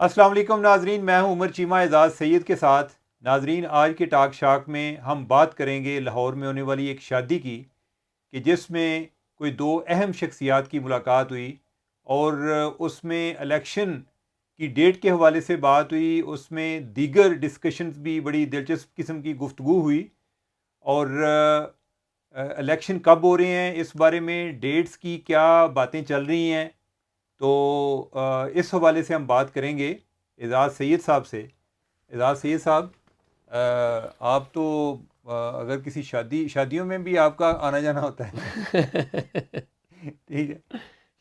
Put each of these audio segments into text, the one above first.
अस्सलाम वालेकुम नाजरीन, मैं हूं उमर चीमा एजाज सैयद के साथ। नाजरीन, आज के टाक शाक में हम बात करेंगे लाहौर में होने वाली एक शादी की कि जिसमें कोई दो अहम शख्सियात की मुलाकात हुई और उसमें इलेक्शन की डेट के हवाले से बात हुई। उसमें दीगर डिस्कशंस भी बड़ी दिलचस्प किस्म की गुफ्तगू हुई और इलेक्शन कब हो रहे हैं इस बारे में, डेट्स की क्या बातें चल रही हैं। तो इस हवाले से हम बात करेंगे एजाज़ सैयद साहब से। एजाज़ सैयद साहब, आप तो अगर किसी शादियों में भी आपका आना जाना होता है ठीक है,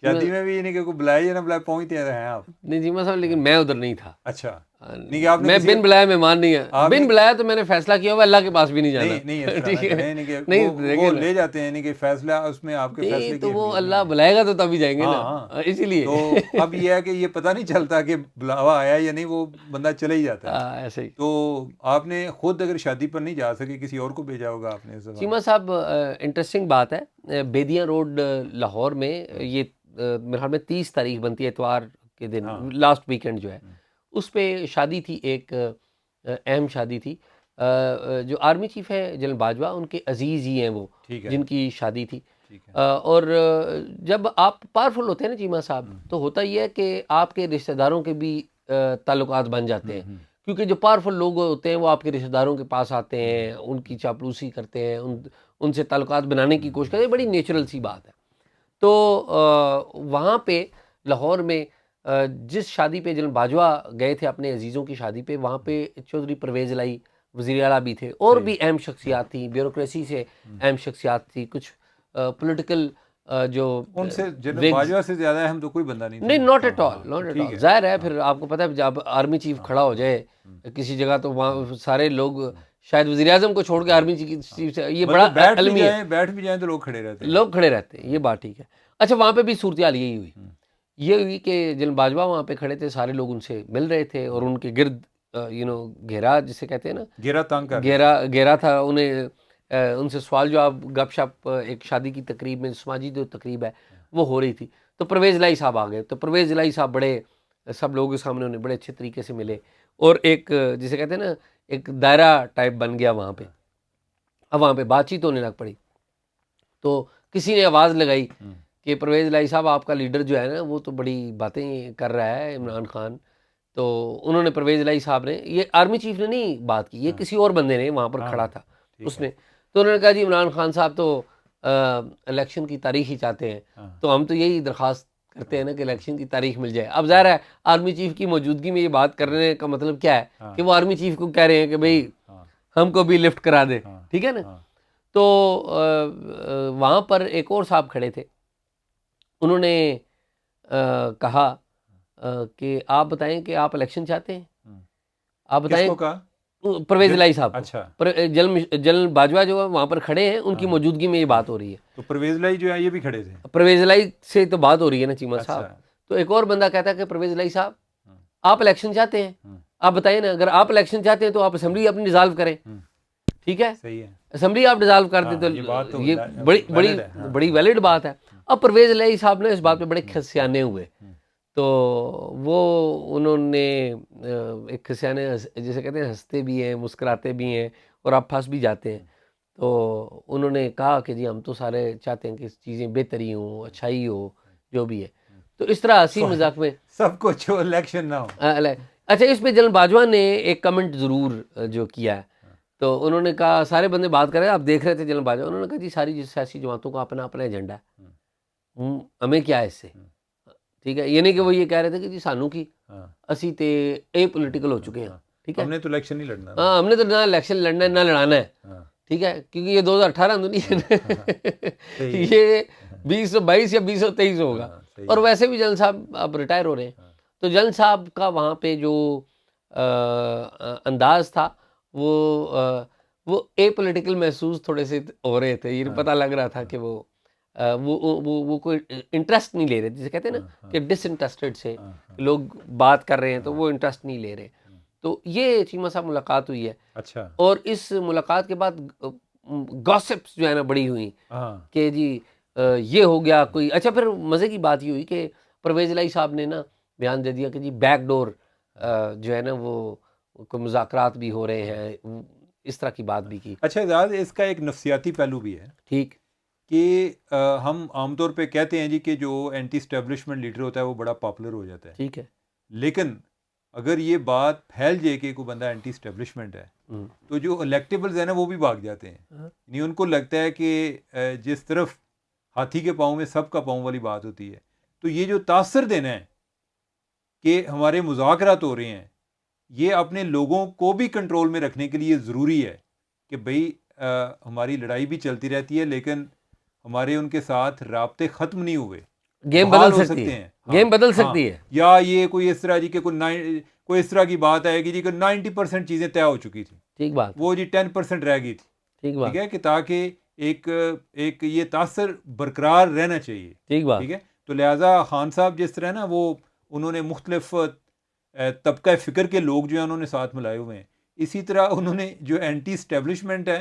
शादी में भी यानी कि कोई बुलाए या ना बुलाए पहुंचते हैं आप। नहीं जीमा साहब, लेकिन मैं उधर नहीं था। अच्छा, नहीं कि आपने मैं किसी बिन बुलाया मेहमान नहीं है। आपने बिन बुलाया तो मैंने फैसला किया हुआ अल्लाह के पास भी नहीं जाना। नहीं नहीं, इस तरह ठीक ना है, करें, यानी कि नहीं वो देखें ना। ले जाते हैं, यानी कि फैसला उसमें आपके नहीं फैसले की तो वो अहमियत नहीं अल्लाह है। बुलाएगा तो तभी जाएंगे हाँ ना, हाँ, तो इसीलिए। अब यह है कि ये पता नहीं चलता कि बुलावा आया या नहीं, वो बंदा चले ही जाता है। ऐसे ही। तो आपने खुद अगर शादी पर नहीं जा सके, किसी और को भेजा होगा आपने इस दफा। चीमा साहब, इंटरेस्टिंग बात है। बेदिया रोड लाहौर में ये मेरे ख्याल में 30 तारीख बनती है, इतवार के दिन, हाँ, लास्ट वीकेंड जो है उस पे शादी थी। एक अहम शादी थी। जो आर्मी चीफ है जनरल बाजवा, उनके अजीज़ ही हैं वो, ठीक है, जिनकी शादी थी। ठीक है। और जब आप पावरफुल होते हैं ना चीमा साहब, तो होता ही है कि आपके रिश्तेदारों के भी ताल्लुकात बन जाते हैं। क्योंकि जो पावरफुल लोग होते हैं वो आपके रिश्तेदारों के पास आते हैं, उनकी चापलूसी करते हैं, उनसे ताल्लुकात बनाने की कोशिश करते हैं। बड़ी नेचुरल सी बात है। तो वहाँ पे लाहौर में जिस शादी पे जनरल बाजवा गए थे अपने अजीज़ों की शादी पे, वहाँ पे चौधरी परवेज़ लाई वज़ीर आला भी थे, और सही भी है। अहम शख्सियात थी, ब्यूरोक्रेसी से अहम शख्सियात थी, कुछ पॉलिटिकल जो उनसे जनरल विग्स। बाजवा से ज्यादा अहम तो कोई बंदा नहीं था नहीं, ना। नॉट हाँ एट ऑल, हाँ, तो नॉट एट ठीक ऑल। है। ज़ाहिर है, हाँ फिर आपको पता है जब आर्मी चीफ हाँ खड़ा हो जाए किसी जगह, तो वहाँ सारे लोग शायद वज़ीर आज़म को छोड़ के आर्मी चीफ से, ये बड़ा बल्कि अलमी है। बैठ भी जाएं तो लोग खड़े रहते हैं। लोग खड़े रहते हैं, ये बात ठीक है। अच्छा, वहाँ पे भी सूरत हाल यही हुई। ये हुई कि जनरल बाजवा वहाँ पे खड़े थे, सारे लोग उनसे मिल रहे थे और उनके गिर्द घेरा जिसे कहते हैं ना, घेरा तंग कर रहे थे। घेरा घेरा था उन्हें। उनसे सवाल जवाब, गपशप, एक शादी की तकरीब में, समाजी जो तकरीब है वो हो रही थी। तो परवेज़ लाई साहब आ गए। तो परवेज़ लाई साहब बड़े, सब लोगों के सामने उन्हें बड़े अच्छे तरीके से मिले, और एक जिसे कहते हैं ना, एक दायरा टाइप बन गया वहाँ पे। अब वहाँ पे बातचीत होने लग पड़ी। तो किसी ने आवाज़ लगाई कि परवेज़ लाई साहब, आपका लीडर जो है ना, वो तो बड़ी बातें कर रहा है, इमरान खान। तो उन्होंने, परवेज़ लाई साहब ने, ये आर्मी चीफ ने नहीं बात की, ये किसी और बंदे ने वहाँ पर हाँ खड़ा हाँ, था, ठीक है। उसने। तो उन्होंने कहा, जी इमरान खान साहब तो इलेक्शन की तारीख ही चाहते हैं, हाँ तो हम तो यही दरख्वास्त करते हैं ना कि इलेक्शन की तारीख मिल जाए। अब ज़ाहिर है, आर्मी चीफ की मौजूदगी में ये बात करने का मतलब क्या है हाँ कि वो आर्मी चीफ को कह रहे हैं कि भाई हाँ हमको भी लिफ्ट करा दे। हाँ ठीक है ना। हाँ तो वहाँ पर एक और साहब खड़े थे। उन्होंने कहा कि आप बताएं कि आप इलेक्शन चाहते हैं, आप बताएं। किसको कहा? परवेज़ जन इलाही साहब को। अच्छा। पर जनरल बाजवा जो है वहाँ पर खड़े हैं, उनकी हाँ मौजूदगी में ये हाँ, बात हो रही है। तो परवेज लाई जो है ये भी खड़े थे। परवेज़ इलाही से तो बात हो रही है ना चीमा अच्छा। साहब। तो एक और बंदा कहता है कि परवेज़ इलाही साहब, हम्म, आप इलेक्शन चाहते हैं, आप बताइए ना, अगर आप इलेक्शन चाहते हैं तो आप असम्बली अपनी डिज़ाल्व करें। हम्म, ठीक है, सही है। असम्बली आप डिज़ाल्व कर दें हाँ, ये बात तो तो ये बड़ी बड़ी वैलिड है। हाँ बड़ी हाँ वैलिड बात है। अब परवेज़ इलाही साहब ने इस बात पे बड़े हम्म, खसियाने हुए। हम्म, तो वो उन्होंने एक खसियाने, जैसे कहते हैं, हंसते भी हैं, मुस्कुराते भी हैं, और आप फंस भी जाते हैं। तो उन्होंने कहा कि जी हम तो सारे चाहते हैं कि चीज़ें बेहतरी हों, अच्छाई हो, जो भी है। तो इस तरह हंसी मजाक में सब कुछ हो, इलेक्शन ना हो। अच्छा, इस पे जनरल बाजवा ने एक कमेंट ज़रूर जो किया है। तो उन्होंने कहा, सारे बंदे बात कर रहे हैं, आप देख रहे थे जनरल बाजवा, उन्होंने कहा, जी सारी सियासी जमातों का अपना अपना एजेंडा है, हमें क्या है इससे। ठीक है, ये नहीं कि वो ये कह रहे थे कि जी सानू की, हाँ असी ते ए पोलिटिकल हो चुके हैं। हाँ, ठीक है, हमने तो इलेक्शन नहीं लड़ना ना। हाँ, हमने तो ना इलेक्शन लड़ना है ना लड़ाना है। हाँ ठीक है, क्योंकि ये 2018 तो नहीं हाँ हाँ, है सही है। ये 2022 या 2023 होगा। हाँ सही और है। वैसे भी जनरल साहब अब रिटायर हो रहे हैं। हाँ तो जनरल साहब का वहाँ पे जो अंदाज था, वो वो ए पोलिटिकल महसूस थोड़े से हो रहे थे। ये हाँ पता लग रहा था हाँ कि वो कोई इंटरेस्ट नहीं ले रहे, जिसे कहते हैं ना हाँ हाँ कि डिसइंटरेस्टेड से हाँ हाँ लोग बात कर रहे हैं, तो हाँ, वो इंटरेस्ट नहीं ले रहे। तो ये चीमा साहब मुलाकात हुई है। अच्छा। और इस मुलाकात के बाद गॉसिप्स जो है ना बड़ी हुई हाँ कि जी ये हो गया कोई। अच्छा, फिर मज़े की बात ये हुई कि परवेज़ इलाही साहब ने ना बयान दे दिया कि जी बैकडोर जो है ना वो कोई मुज़ाकरात भी हो रहे हैं, इस तरह की बात भी की। अच्छा एजाज, इसका एक नफ्सियाती पहलू भी है ठीक। कि हम आमतौर पे कहते हैं जी कि जो एंटी स्टैब्लिशमेंट लीडर होता है वो बड़ा पॉपुलर हो जाता है, ठीक है। लेकिन अगर ये बात फैल जाए कि कोई बंदा एंटी स्टैब्लिशमेंट है तो जो इलेक्टेबल्स हैं ना वो भी भाग जाते हैं। नहीं, उनको लगता है कि जिस तरफ हाथी के पाँव में सबका पाँव वाली बात होती है, तो ये जो तासर देना है कि हमारे मुज़ाकरात हो रहे हैं, ये अपने लोगों को भी कंट्रोल में रखने के लिए ज़रूरी है कि भाई हमारी लड़ाई भी चलती रहती है लेकिन हमारे उनके साथ राब्ते ख़त्म नहीं हुए, गेम बहाल बदल हो सकती सकते है, हैं। गेम बदल हाँ, सकती है। या ये कोई इस तरह जी कि कोई इस तरह की बात आएगी जी कि 90% चीज़ें तय हो चुकी थी, ठीक बात है, वो जी 10% रह गई थी। ठीक ठीक बात, है, कि ताकि एक एक ये तासर बरकरार रहना चाहिए। ठीक बात। ठीक है, तो लिहाजा खान साहब जिस तरह ना वो उन्होंने मुख्तलिफ तबका फ़िक्र के लोग जो हैं उन्होंने साथ मिलाए हुए हैं, इसी तरह उन्होंने जो एंटी स्टैब्लिशमेंट है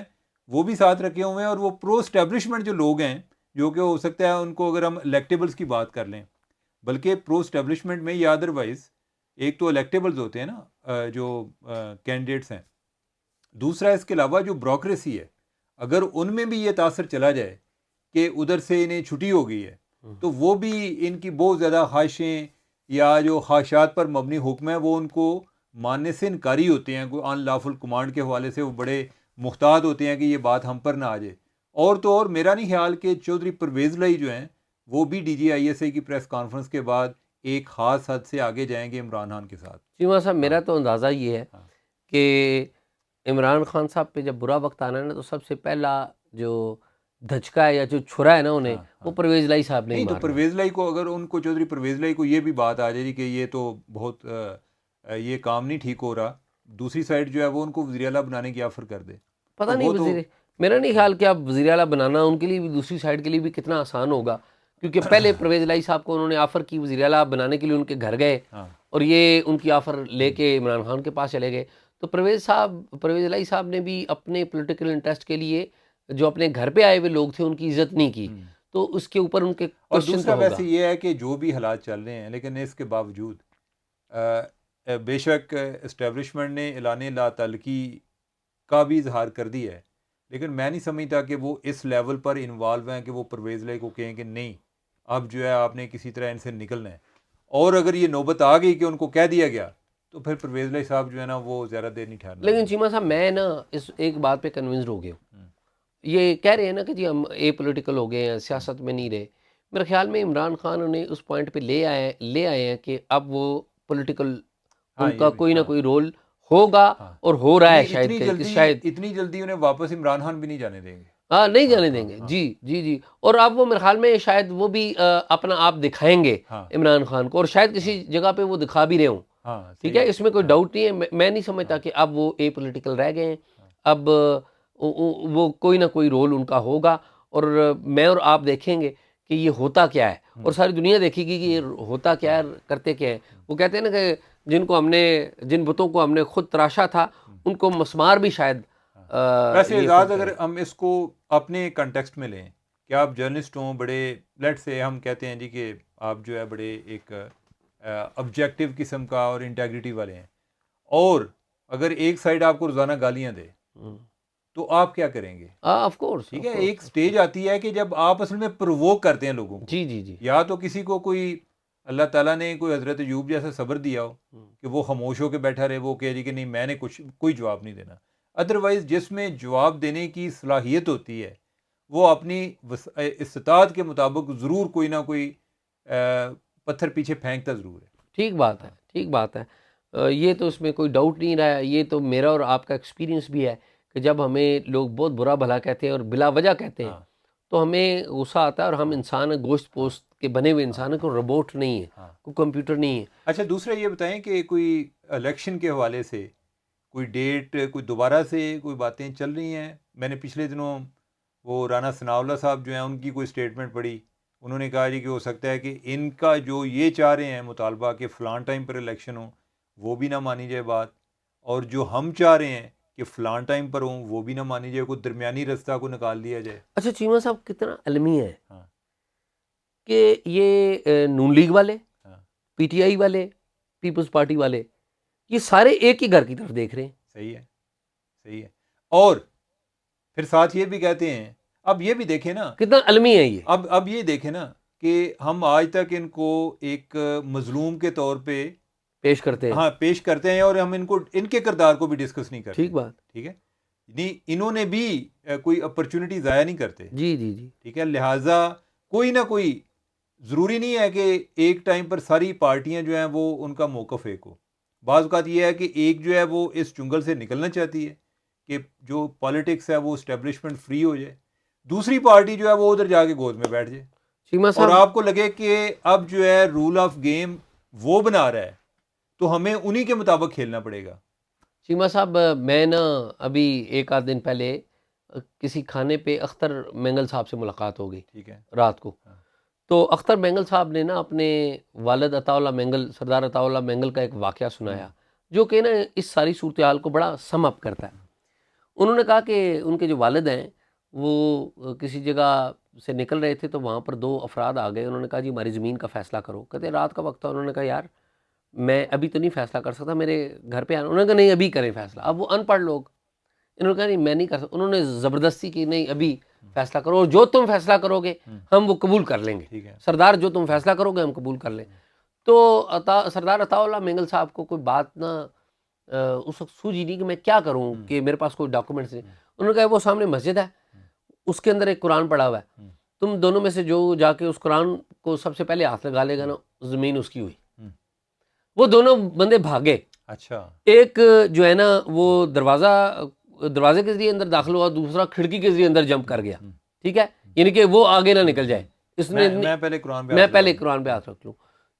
वो भी साथ रखे हुए हैं, और वो प्रो स्टैब्लिशमेंट जो लोग हैं, जो कि हो सकता है उनको अगर हम इलेक्टेबल्स की बात कर लें, बल्कि प्रो स्टैब्लिशमेंट में या अदरवाइज एक तो इलेक्टेबल्स होते हैं ना, जो कैंडिडेट्स हैं, दूसरा इसके अलावा जो ब्रोक्रेसी है, अगर उनमें भी ये तासर चला जाए कि उधर से इन्हें छुट्टी हो गई है, तो वो भी इनकी बहुत ज़्यादा ख्वाहिशें या जो ख्वाहिशात पर मबनी हुक्म है वो उनको मानने से इनकारी होते हैं। कोई अनलॉफुल कमांड के हवाले से वो बड़े मुख्तात होते हैं कि ये बात हम पर ना आ जाए। और तो और मेरा नहीं ख्याल कि चौधरी परवेज़ लाई जो हैं वो भी DGISA की प्रेस कॉन्फ्रेंस के बाद एक ख़ास हद से आगे जाएंगे इमरान खान के साथ। चीमा साहब, मेरा हाँ, तो अंदाज़ा ये है हाँ, कि इमरान खान साहब पे जब बुरा वक्त आना है ना, तो सबसे पहला जो धचका है या जो छुरा है ना उन्हें, हाँ, वो हाँ। परवेज़ लाई साहब ने ही नहीं, तो मारना है। परवेज़ लाई को, अगर उनको चौधरी परवेज़ लाई को ये भी बात आ जाएगी कि ये तो बहुत ये काम नहीं ठीक हो रहा, दूसरी साइड जो है वो उनको वज़ीर आला बनाने की ऑफ़र कर दे, पता तो नहीं वो तो वज़ीर, मेरा नहीं हाँ, ख्याल कि अब वज़ीर आला बनाना उनके लिए भी, दूसरी साइड के लिए भी कितना आसान होगा, क्योंकि पहले परवेज़ लाई साहब को उन्होंने ऑफ़र की, वज़ीर आला बनाने के लिए उनके घर गए हाँ, और ये उनकी ऑफ़र लेके इमरान खान के पास चले गए। तो परवेज़ लाई साहब ने भी अपने पॉलिटिकल इंटरेस्ट के लिए जो अपने घर पे आए हुए लोग थे उनकी इज़्ज़त नहीं की, तो उसके ऊपर उनके और क्वेश्चन तो दूसरा वैसे होगा। ये है कि जो भी हालात चल रहे हैं, लेकिन इसके बावजूद बेशक इस्टेब्लिशमेंट ने ऐलान ला तल्की का भी इजहार कर दिया है, लेकिन मैं नहीं समझता कि वो इस लेवल पर इन्वॉल्व हैं कि वो परवेज़ लाई को कहें कि नहीं, अब जो है आपने किसी तरह इनसे निकलना है। और अगर ये नौबत आ गई कि उनको कह दिया गया, तो फिर परवेज़ लाई साहब जो है ना वो ज़्यादा देर नहीं ठहरने लेकिन वाले। चीमा साहब, मैं ना इस एक बात पे कन्विंस्ड हो गया हूँ। हम्म, ये कह रहे हैं ना कि जी हम एपॉलिटिकल हो गए हैं, हम्म, सियासत में नहीं रहे। मेरे ख़्याल में इमरान खान उन्हें उस पॉइंट पे ले आए हैं कि अब वो पॉलिटिकल, हाँ, उनका ये भी, कोई ना हाँ, कोई रोल होगा, हाँ। और हो रहा ये है शायद, कि शायद इतनी जल्दी उन्हें वापस इमरान खान भी नहीं जाने देंगे। हाँ, नहीं हाँ, जाने हाँ, देंगे। हाँ, जी, जी, जी। और अब वो मेरे ख़्याल में शायद वो भी अपना आप दिखाएँगे हाँ, इमरान खान को, और शायद हाँ, किसी जगह पे वो दिखा भी रहे हों। हाँ, ठीक सही है? है। इसमें कोई हाँ, डाउट नहीं है। मैं नहीं समझता हाँ, कि अब वो एपॉलिटिकल रह गए हैं। हाँ, अब वो कोई ना कोई रोल उनका होगा, और मैं और आप देखेंगे कि ये होता क्या है, और हम्म, सारी दुनिया देखेगी कि ये होता क्या है, करते क्या है। वो कहते हैं ना कि जिन बुतों को हमने खुद तराशा था, हम्म, उनको मस्मार भी शायद हाँ। वैसे ये खुद एजाज, अगर करें। हम इसको अपने कंटेक्स्ट में लें कि आप जर्नलिस्ट हों, बड़े लेट से हम कहते हैं जी कि आप जो है बड़े एक ऑब्जेक्टिव किस्म का और इंटेग्रिटी वाले हैं, और अगर एक साइड आपको रोज़ाना गालियां दे हुँ। तो आप क्या करेंगे? ऑफ़ कोर्स, ठीक ऑफ़ है, कोर्स, एक ऑफ़ स्टेज कोर्स। आती है कि जब आप असल में प्रोवोक करते हैं लोगों को, जी, जी, जी। या तो किसी को कोई अल्लाह ताला ने कोई हज़रत अय्यूब जैसा सब्र दिया हो हुँ। कि वो खामोश होकर बैठा रहे, वो कहे जी कि नहीं मैंने कोई जवाब नहीं देना। अदरवाइज़ जिसमें जवाब देने की सलाहियत होती है वो अपनी इस्तात के मुताबिक ज़रूर कोई ना कोई पत्थर पीछे फेंकता ज़रूर है। ठीक बात है, हाँ, ठीक बात है। ये तो इसमें कोई डाउट नहीं रहा है, ये तो मेरा और आपका एक्सपीरियंस भी है कि जब हमें लोग बहुत बुरा-भला कहते हैं और बिला वजह कहते हैं, हाँ, तो हमें गुस्सा आता है, और हम हाँ, इंसान हैं, हाँ, गोश्त-पोश्त के बने हुए हाँ, इंसान हैं, हाँ, कोई रोबोट नहीं है, हाँ। कोई कंप्यूटर नहीं है। अच्छा, दूसरा ये बताएं कि कोई इलेक्शन के हवाले से कोई डेट, कोई दोबारा से कोई बातें चल रही हैं? मैंने पिछले दिनों वो राना सनाउल्लाह साहब जो हैं उनकी कोई स्टेटमेंट पढ़ी। उन्होंने कहा जी कि हो सकता है कि इनका जो ये चाह रहे हैं मुतालबा कि फ़लाँ टाइम पर इलेक्शन हो, वो भी ना मानी जाए बात, और जो हम चाह रहे हैं कि फ़लाँ टाइम पर हों, वो भी ना मानी जाए, कोई दरमियानी रास्ता को निकाल दिया जाए। अच्छा, चीमा साहब कितना अलमी है हाँ, कि ये नून लीग वाले, हाँ, पीटीआई वाले, पीपल्स पार्टी वाले, ये सारे एक ही घर की तरफ देख रहे हैं। सही है, सही है। और फिर साथ ये भी कहते हैं, अब ये भी देखें ना, कितना अलमी है ये। अब ये देखें ना कि हम आज तक इनको एक मजलूम के तौर पे पेश करते हैं। हाँ पेश करते हैं, और हम इनको इनके किरदार को भी डिस्कस नहीं करते। ठीक बात। ठीक है, नहीं इन्होंने भी कोई अपॉर्चुनिटी ज़ाया नहीं करते। जी जी जी। ठीक है, लिहाजा कोई ना कोई, ज़रूरी नहीं है कि एक टाइम पर सारी पार्टियां जो हैं वो उनका मौक़िफ़ एक हो। बाज़ औक़ात ये है कि एक जो है वो इस चुंगल से निकलना चाहती है कि जो पॉलिटिक्स है वो इस्टेब्लिशमेंट फ्री हो जाए, दूसरी पार्टी जो है वो उधर जाके गोद में बैठ जाए, चीमा और साहब, आपको लगे कि अब जो है रूल ऑफ गेम वो बना रहा है, तो हमें उन्हीं के मुताबिक खेलना पड़ेगा। चीमा साहब, मैं ना अभी एक आध दिन पहले किसी खाने पे अख्तर मेंगल साहब से मुलाकात हो गई। ठीक है, रात को। हाँ। तो अख्तर मेंगल साहब ने ना अपने वालिद अताउल्लाह मेंगल, सरदार अताउल्लाह मेंगल का एक वाक़या सुनाया, जो कि ना इस सारी सूरत हाल को बड़ा सम अप करता है। उन्होंने कहा कि उनके जो वालिद हैं वो किसी जगह से निकल रहे थे, तो वहाँ पर 2 अफराद आ गए। उन्होंने कहा जी हमारी ज़मीन का फ़ैसला करो। कहते रात का वक्त था। उन्होंने कहा यार मैं अभी तो नहीं फ़ैसला कर सकता, मेरे घर पे आना। उन्होंने कहा नहीं अभी करें फ़ैसला। अब वो अनपढ़ लोग, इन्होंने कहा नहीं मैं नहीं कर सकता। उन्होंने ज़बरदस्ती की, नहीं अभी फ़ैसला करो, और जो तुम फ़ैसला करोगे हम वो कबूल कर लेंगे। ठीक है, सरदार जो तुम फ़ैसला करोगे हम कबूल कर लें। तो सरदार अताउल्लाह मेंगल साहब को कोई बात ना उस वक्त सूझी नहीं कि मैं क्या करूं, कि मेरे पास कोई डॉक्यूमेंट्स नहीं। उन्होंने कहा वो सामने मस्जिद है, उसके अंदर एक कुरान पड़ा हुआ है, तुम दोनों में से जो जाके उस कुरान को सबसे पहले हाथ लगा लेगा ना, ज़मीन उसकी हुई। वो दोनों बंदे भागे। अच्छा, एक जो है ना वो दरवाजे के जरिए अंदर दाखिल हुआ, दूसरा खिड़की के जरिए अंदर जंप कर गया। ठीक है, यानी कि वो आगे ना निकल जाए, इसने मैं पहले कुरान पे हाथ रख लूँ।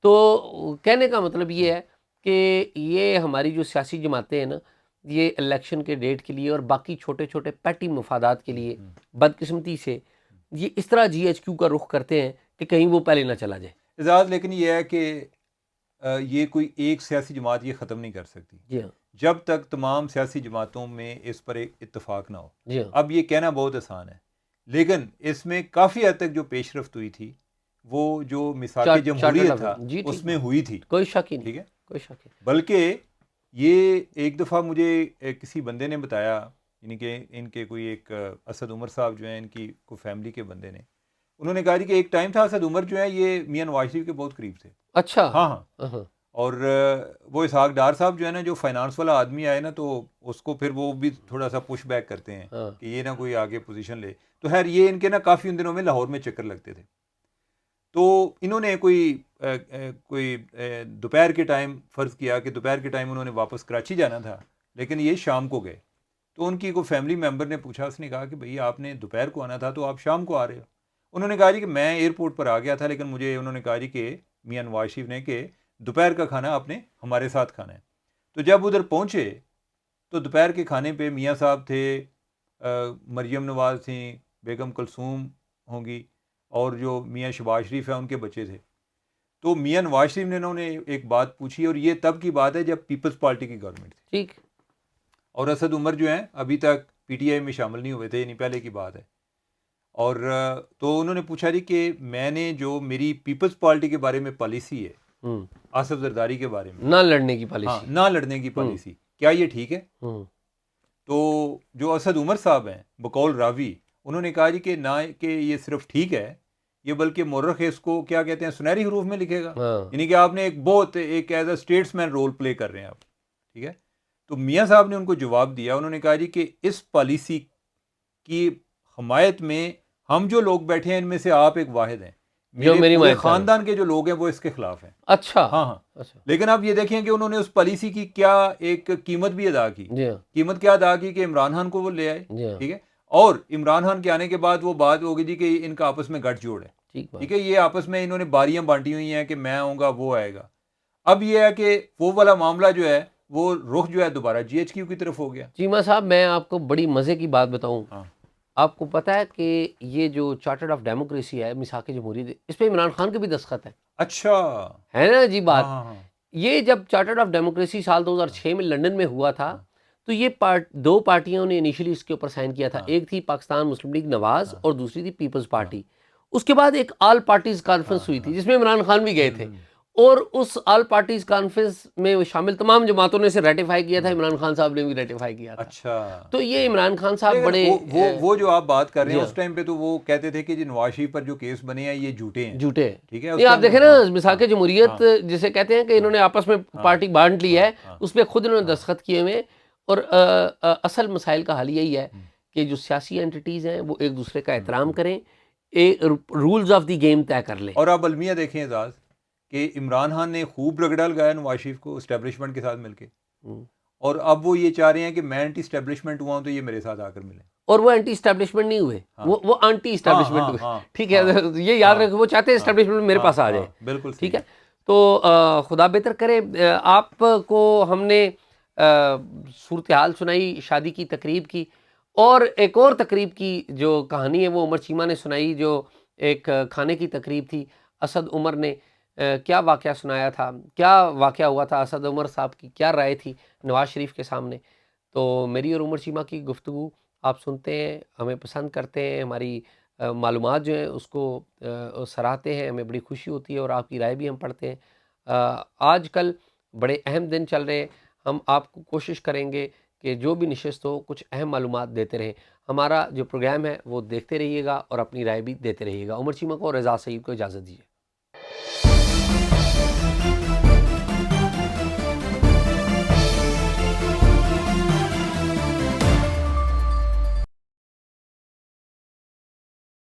तो कहने का मतलब ये है कि ये हमारी जो सियासी जमातें हैं ना, ये इलेक्शन के डेट के लिए और बाकी छोटे छोटे पैटी मफादात के लिए बदकिस्मती से ये इस तरह GHQ का रुख करते हैं कि कहीं वो पहले ना चला जाए। इजाज़, लेकिन ये है कि ये कोई एक सियासी जमात ये ख़त्म नहीं कर सकती जी हाँ, जब तक तमाम सियासी जमातों में इस पर एक इत्तेफाक ना हो। जी हाँ, अब ये कहना बहुत आसान है, लेकिन इसमें काफ़ी हद तक जो पेशरफ्त हुई थी वो जो मिसाक जमहूरियत था जी, ठीक उसमें बात। हुई थी। कोई शक ही नहीं, ठीक है, कोई शक ही बल्कि ये एक दफ़ा मुझे किसी बंदे ने बताया, यानी कि इनके कोई एक असद उमर साहब जो हैं, इनकी कोई फैमिली के बंदे ने, उन्होंने कहा जी कि एक टाइम था असद उमर जो है ये मियां नवाज शरीफ के बहुत करीब थे। अच्छा। हाँ हाँ, हाँ, और वो इसहाक डार साहब जो है ना, जो फाइनेंस वाला आदमी आए ना, तो उसको फिर वो भी थोड़ा सा पुश बैक करते हैं हाँ। कि ये ना कोई आगे पोजीशन ले। तो खैर ये इनके ना काफ़ी उन दिनों में लाहौर में चक्कर लगते थे। तो इन्होंने कोई दोपहर के टाइम फ़र्ज़ किया कि दोपहर के टाइम उन्होंने वापस कराची जाना था, लेकिन ये शाम को गए। तो उनकी कोई फैमिली मेम्बर ने पूछा, उसने कहा कि भैया आपने दोपहर को आना था तो आप शाम को आ रहे हो। उन्होंने कहा जी कि मैं एयरपोर्ट पर आ गया था, लेकिन मुझे उन्होंने कहा जी कि मियां नवाज शरीफ ने कि दोपहर का खाना आपने हमारे साथ खाना है। तो जब उधर पहुँचे तो दोपहर के खाने पे मियाँ साहब थे, मरियम नवाज़ थी, बेगम कुलसूम होंगी, और जो मियाँ शहबाज शरीफ है उनके बच्चे थे। तो मियाँ नवाज शरीफ ने उन्होंने एक बात पूछी, और ये तब की बात है जब पीपल्स पार्टी की गवर्नमेंट थी, ठीक। और असद उमर जो हैं अभी तक PTI में शामिल नहीं हुए थे, यानी पहले की बात है। और तो उन्होंने पूछा जी कि मैंने जो मेरी पीपल्स पार्टी के बारे में पॉलिसी है, आसिफ जरदारी के बारे में, ना लड़ने की हाँ पॉलिसी। ना लड़ने की पॉलिसी, क्या ये ठीक है? तो जो असद उमर साहब हैं बकौल रावी, उन्होंने कहा जी कि ना कि ये सिर्फ ठीक है, ये बल्कि मुर्रख इसको क्या कहते हैं सुनहरी हरूफ में लिखेगा। हाँ। यानी कि आपने एक as a statesman role play कर रहे हैं आप। ठीक है, तो मियाँ साहब ने उनको जवाब दिया, उन्होंने कहा जी कि इस पॉलिसी की हमायत में हम जो लोग बैठे हैं इनमें से आप एक वाहिद हैं, मेरे पूरे खानदान के जो लोग हैं वो इसके खिलाफ हैं। अच्छा। हाँ हाँ, अच्छा। लेकिन आप ये देखें कि उन्होंने उस पॉलिसी की क्या एक कीमत भी अदा की। कीमत क्या अदा की कि इमरान खान को वो ले आए। ठीक है, और इमरान खान के आने के बाद वो बात होगी जी कि इनका आपस में गठजोड़ है। ठीक है, ये आपस में इन्होंने बारियां बांटी हुई हैं कि मैं आऊँगा वो आएगा। अब ये है कि वो वाला मामला जो है वो रुख जो है दोबारा GHQ की तरफ हो गया। चीमा साहब, मैं आपको बड़ी मज़े की बात बताऊं। हाँ, आपको पता है कि ये जो चार्टर्ड ऑफ डेमोक्रेसी है, मिसाक जमहूरियत, इस पे इमरान खान के भी दस्तखत है। अच्छा, है ना जी बात। हाँ हाँ, ये जब चार्टर्ड ऑफ डेमोक्रेसी साल 2006 में लंदन में हुआ था, तो ये दो पार्टियों ने इनिशियली इसके ऊपर साइन किया था। एक थी पाकिस्तान मुस्लिम लीग नवाज और दूसरी थी पीपल्स पार्टी। उसके बाद एक ऑल पार्टीज कॉन्फ्रेंस हुई थी जिसमें इमरान खान भी गए थे, और उस ऑल पार्टीज कॉन्फ्रेंस में शामिल तमाम जमातों ने इसे रेटिफाई किया था, इमरान खान साहब ने भी रेटिफाई किया था। अच्छा, तो ये इमरान खान साहब लेकिन बड़े वो जो आप बात कर रहे जी हैं हाँ, उस टाइम पे तो वो कहते थे कि जो नवाज शरीफ पर जो केस बने हैं ये झूठे हैं, झूठे हैं। ठीक है, उस ये आप टाइम देखें तो ना, हाँ मिसाक हाँ जमहूरियत हाँ जिसे कहते हैं कि हाँ इन्होंने आपस में हाँ पार्टी बांट ली हाँ है, हाँ उस पर खुद इन्होंने हाँ दस्तखत किए हुए हैं। और असल मसाइल का हल यही है कि जो सियासी एंटिटीज़ हैं वो एक दूसरे का एहतराम करें, रूल्स ऑफ द गेम तय कर लें। और आप अलमिया देखें एजाज कि इमरान खान ने खूब रगड़ा लगाया नवाज शरीफ को इस्टेब्लिशमेंट के साथ मिलके, हम्म। और अब वो ये चाह रहे हैं कि मैं एंटी इस्टेब्लिशमेंट हुआ हूं तो ये मेरे साथ आकर मिले। और वो एंटी इस्टेब्लिशमेंट नहीं हुए, हाँ वो एंटी हाँ इस्टेब्लिशमेंट हाँ हुए। हाँ ठीक हाँ है, ये याद हाँ रखें, वो चाहते हैं हाँ इस्टेब्लिशमेंट मेरे हाँ पास आ जाए। हाँ बिल्कुल ठीक सही है, है। तो खुदा बेहतर करे। आपको हमने सूरत हाल सुनाई शादी की तकरीब की, और एक और तकरीब की जो कहानी है वो उमर चीमा ने सुनाई, जो एक खाने की तकरीब थी। असद उमर ने क्या वाक़या सुनाया था, क्या वाक़या हुआ था, असद उमर साहब की क्या राय थी नवाज़ शरीफ के सामने। तो मेरी और उमर चीमा की गुफ्तगू आप सुनते हैं, हमें पसंद करते हैं, हमारी मालूमात जो हैं उसको सराहते हैं, हमें बड़ी खुशी होती है, और आपकी राय भी हम पढ़ते हैं। आजकल बड़े अहम दिन चल रहे हैं, हम आपको कोशिश करेंगे कि जो भी नशिस्त हो कुछ अहम मालूमात देते रहें। हमारा जो प्रोग्राम है वो देखते रहिएगा और अपनी राय भी देते रहिएगा। उमर चीमा को और रज़ा सईद को इजाज़त दीजिए।